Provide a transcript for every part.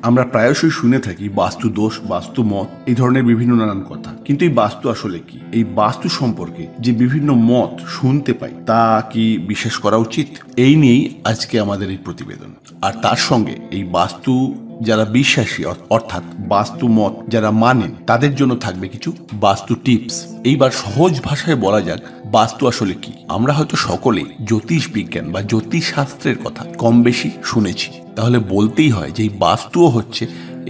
আমরা প্রায়শই শুনে থাকি বাস্তু দোষ, বাস্তু মত, এই ধরনের বিভিন্ন নানান কথা। কিন্তু এই বাস্তু আসলে কি? এই বাস্তু সম্পর্কে যে বিভিন্ন মত শুনতে পাই, তা কি বিশ্বাস করা উচিত? এই নিয়েই আজকে আমাদের এই প্রতিবেদন। আর তার সঙ্গে এই বাস্তু যারা বিশ্বাসী অর্থাৎ বাস্তু মত যারা মানেন, তাদের জন্য থাকবে কিছু বাস্তু টিপস। এইবার সহজ ভাষায় বলা যাক বাস্তু আসলে কি। আমরা হয়তো সকলেই জ্যোতিষ বিজ্ঞান বা জ্যোতিষ শাস্ত্রের কথা কম বেশি শুনেছি, তাহলে বলতেই হয় যে এই বাস্তুও হচ্ছে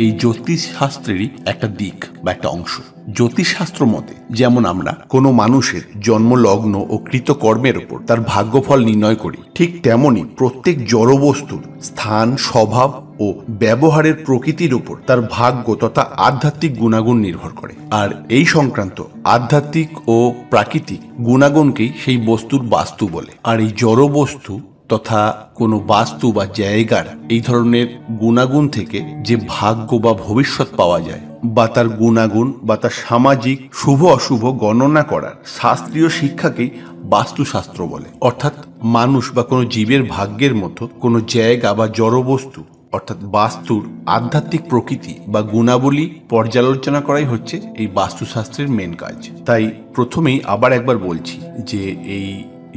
এই জ্যোতিষ শাস্ত্রেরই একটা দিক বা একটা অংশ। জ্যোতিষশাস্ত্র মতে যেমন আমরা কোনো মানুষের জন্ম লগ্ন ও কৃতকর্মের উপর তার ভাগ্যফল নির্ণয় করি, ঠিক তেমনি প্রত্যেক জড়বস্তুর স্থান, স্বভাব ও ব্যবহারের প্রকৃতির উপর তার ভাগ্য তথা আধ্যাত্মিক গুণাগুণ নির্ভর করে। আর এই সংক্রান্ত আধ্যাত্মিক ও প্রাকৃতিক গুণাগুণকেই সেই বস্তুর বাস্তু বলে। আর এই জড়বস্তু তথা কোনো বাস্তু বা জায়গার এই ধরনের গুণাগুণ থেকে যে ভাগ্য বা ভবিষ্যৎ পাওয়া যায়, বা তার গুণাগুণ বা তার সামাজিক শুভ অশুভ গণনা করার শাস্ত্রীয় শিক্ষাকেই বাস্তুশাস্ত্র বলে। অর্থাৎ মানুষ বা কোনো জীবের ভাগ্যের মতো কোনো জায়গা বা জড়বস্তু অর্থাৎ বাস্তুর আধ্যাত্মিক প্রকৃতি বা গুণাবলী পর্যালোচনা করাই হচ্ছে এই বাস্তুশাস্ত্রের মেন কাজ। তাই প্রথমেই আবার একবার বলছি যে এই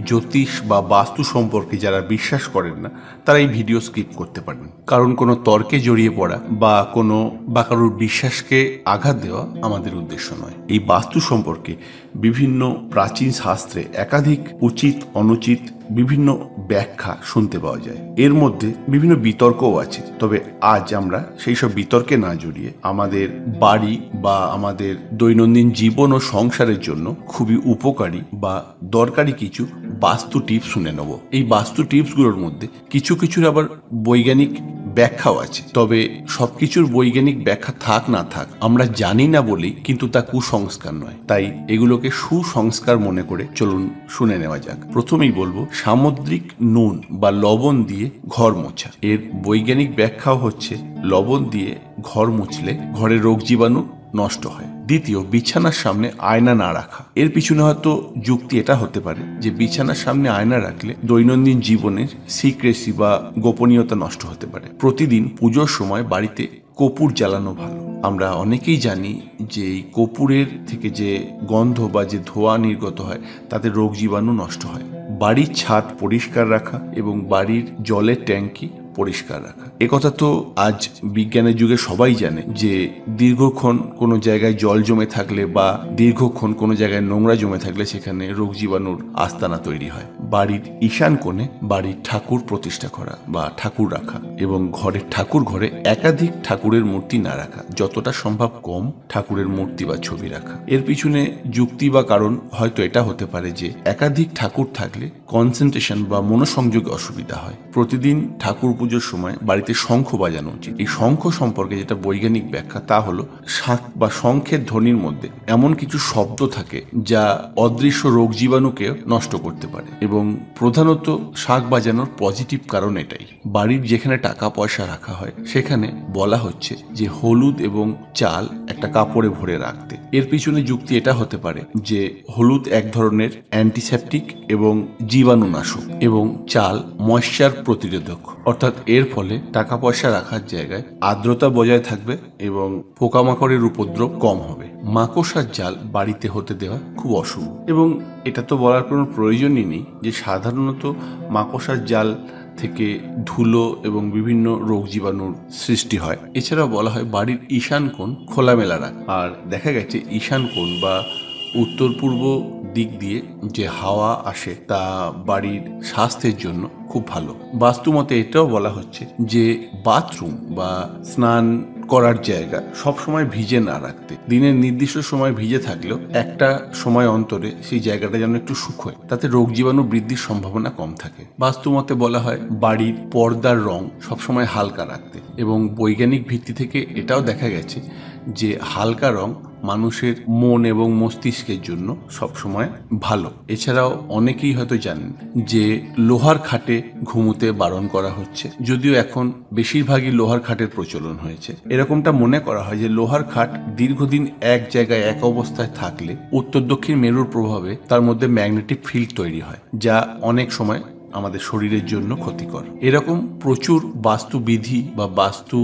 জ্যোতিষ বা বাস্তু সম্পর্কে যারা বিশ্বাস করেন না, তারা এই ভিডিও স্কিপ করতে পারেন। কারণ কোনো তর্কে জড়িয়ে পড়া বা কারোর বিশ্বাসকে আঘাত দেওয়া আমাদের উদ্দেশ্য নয়। এই বাস্তু সম্পর্কে বিভিন্ন প্রাচীন শাস্ত্রে একাধিক উচিত অনুচিত বিভিন্ন ব্যাখ্যা শুনতে পাওয়া যায়। এর মধ্যে বিভিন্ন বিতর্কও আছে। তবে আজ আমরা সেই সব বিতর্কে না জড়িয়ে আমাদের বাড়ি বা আমাদের দৈনন্দিন জীবন ও সংসারের জন্য খুবই উপকারী বা দরকারি কিছু বাস্তু টিপস শুনে নেব। এই বাস্তু টিপসগুলোর মধ্যে কিছু কিছুর আবার বৈজ্ঞানিক ব্যাখ্যাও আছে। তবে সবকিছুর বৈজ্ঞানিক ব্যাখ্যা থাক না থাক, আমরা জানি না বলেই কিন্তু তা কুসংস্কার নয়। তাই এগুলোকে সুসংস্কার মনে করে চলুন শুনে নেওয়া যাক। প্রথমেই বলবো সামুদ্রিক নুন বা লবণ দিয়ে ঘর মোছা। এর বৈজ্ঞানিক ব্যাখ্যাও হচ্ছে লবণ দিয়ে ঘর মুছলে ঘরের রোগ জীবাণু নষ্ট হয়। দ্বিতীয়, বিছানার সামনে আয়না না রাখা। এর পিছনে হয়তো যুক্তি এটা হতে পারে যে বিছানার সামনে আয়না রাখলে দৈনন্দিন জীবনের সিক্রেসি বা গোপনীয়তা নষ্ট হতে পারে। প্রতিদিন পুজোর সময় বাড়িতে কর্পূর জ্বালানো ভালো। আমরা অনেকেই জানি যে এই কর্পূরের থেকে যে গন্ধ বা যে ধোঁয়া নির্গত হয় তাতে রোগ জীবাণু নষ্ট হয়। বাড়ির ছাদ পরিষ্কার রাখা এবং বাড়ির জলের ট্যাঙ্কি পরিষ্কার রাখা। একথা তো আজ বিজ্ঞানের যুগে সবাই জানে যে দীর্ঘক্ষণ কোনো জায়গায় জল জমে থাকলে বা দীর্ঘক্ষণ কোনো জায়গায় নোংরা জমে থাকলে সেখানে রোগ জীবাণুর আস্তানা তৈরি হয়। বাড়ির ঈশান কোণে বাড়ির ঠাকুর প্রতিষ্ঠা করা বা ঠাকুর রাখা এবং ঘরের ঠাকুর ঘরে একাধিক ঠাকুরের মূর্তি না রাখা, যতটা সম্ভব কম ঠাকুরের মূর্তি বা ছবি রাখা। এর পিছনে যুক্তি বা কারণ হয়তো এটা হতে পারে যে একাধিক ঠাকুর থাকলে কনসেন্ট্রেশন বা মনোসংযোগে অসুবিধা হয়। প্রতিদিন ঠাকুর পুজোর সময় বাড়িতে শঙ্খ বাজানো উচিত। এই শঙ্খ সম্পর্কে যেটা বৈজ্ঞানিক ব্যাখ্যা তা হলো শাঁখ বা শঙ্খের ধ্বনির মধ্যে এমন কিছু শব্দ থাকে যা অদৃশ্য রোগ জীবাণুকে নষ্ট করতে পারে। এবং প্রধানত শাঁখ বাজানোর পজিটিভ কারণ এটাই। বাড়ির যেখানে টাকা পয়সা রাখা হয় সেখানে বলা হচ্ছে যে হলুদ এবং চাল একটা কাপড়ে ভরে রাখতে। এর পিছনে যুক্তি এটা হতে পারে যে হলুদ এক ধরনের অ্যান্টিসেপটিক এবং জীবাণুনাশক এবং চাল ময়েশ্চার প্রতিরোধক। অর্থাৎ এর ফলে টাকা পয়সা রাখার জায়গায় আর্দ্রতা বজায় থাকবে এবং পোকামাকড়ের উপদ্রব কম হবে। মাকড়সার জাল বাড়িতে হতে দেওয়া খুব অশুভ। এবং এটা তো বলার কোনো প্রয়োজনই নেই যে সাধারণত মাকড়সার জাল থেকে ধুলো এবং বিভিন্ন রোগ জীবাণুর সৃষ্টি হয়। এছাড়াও বলা হয় বাড়ির ঈশান কোণ খোলামেলা রাখ। আর দেখা গেছে ঈশান কোণ বা উত্তর পূর্ব দিক দিয়ে যে হাওয়া আসে তা বাড়ির স্বাস্থ্যের জন্য খুব ভালো। বাস্তুমতে এটাও বলা হচ্ছে যে বাথরুম বা স্নান করার জায়গা সবসময় ভিজে না রাখতে। দিনের নির্দিষ্ট সময় ভিজে থাকলেও একটা সময় অন্তরে সেই জায়গাটা যেন একটু শুকোয়, তাতে রোগ জীবাণু বৃদ্ধির সম্ভাবনা কম থাকে। বাস্তুমতে বলা হয় বাড়ির পর্দার রং সবসময় হালকা রাখতে। এবং বৈজ্ঞানিক ভিত্তি থেকে এটাও দেখা গেছে যে হালকা রং মানুষের মন এবং মস্তিষ্কের জন্য সবসময় ভালো। এছাড়াও অনেকেই হয়তো জানেন যে লোহার খাটে ঘুমোতে বারণ করা হচ্ছে, যদিও এখন বেশিরভাগই লোহার খাটের প্রচলন হয়েছে। এরকমটা মনে করা হয় যে লোহার খাট দীর্ঘদিন এক জায়গায় এক অবস্থায় থাকলে উত্তর দক্ষিণ মেরুর প্রভাবে তার মধ্যে ম্যাগনেটিক ফিল্ড তৈরি হয়, যা অনেক সময় আমাদের শরীরের জন্য ক্ষতিকর। এরকম প্রচুর বাস্তুবিধি বা বাস্তু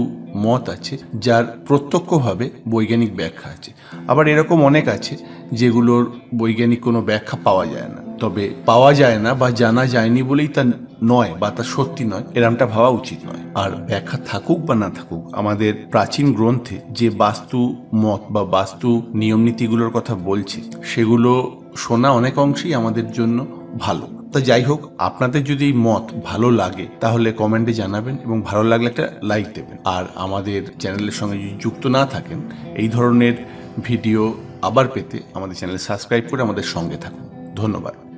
মত আছে যার প্রত্যক্ষভাবে বৈজ্ঞানিক ব্যাখ্যা আছে, আবার এরকম অনেক আছে যেগুলোর বৈজ্ঞানিক কোনো ব্যাখ্যা পাওয়া যায় না। তবে পাওয়া যায় না বা জানা যায়নি বলেই তা নয় বা তা সত্যি নয় এরমটা ভাবা উচিত নয়। আর ব্যাখ্যা থাকুক বা না থাকুক, আমাদের প্রাচীন গ্রন্থে যে বাস্তু মত বা বাস্তু নিয়ম নীতিগুলোর কথা বলছে সেগুলো শোনা অনেক অংশেই আমাদের জন্য ভালো। তা যাই হোক, আপনাদের যদি এই মত ভালো লাগে তাহলে কমেন্টে জানাবেন এবং ভালো লাগলে একটা লাইক দেবেন। আর আমাদের চ্যানেলের সঙ্গে যদি যুক্ত না থাকেন, এই ধরনের ভিডিও আবার পেতে আমাদের চ্যানেল সাবস্ক্রাইব করে আমাদের সঙ্গে থাকুন। ধন্যবাদ।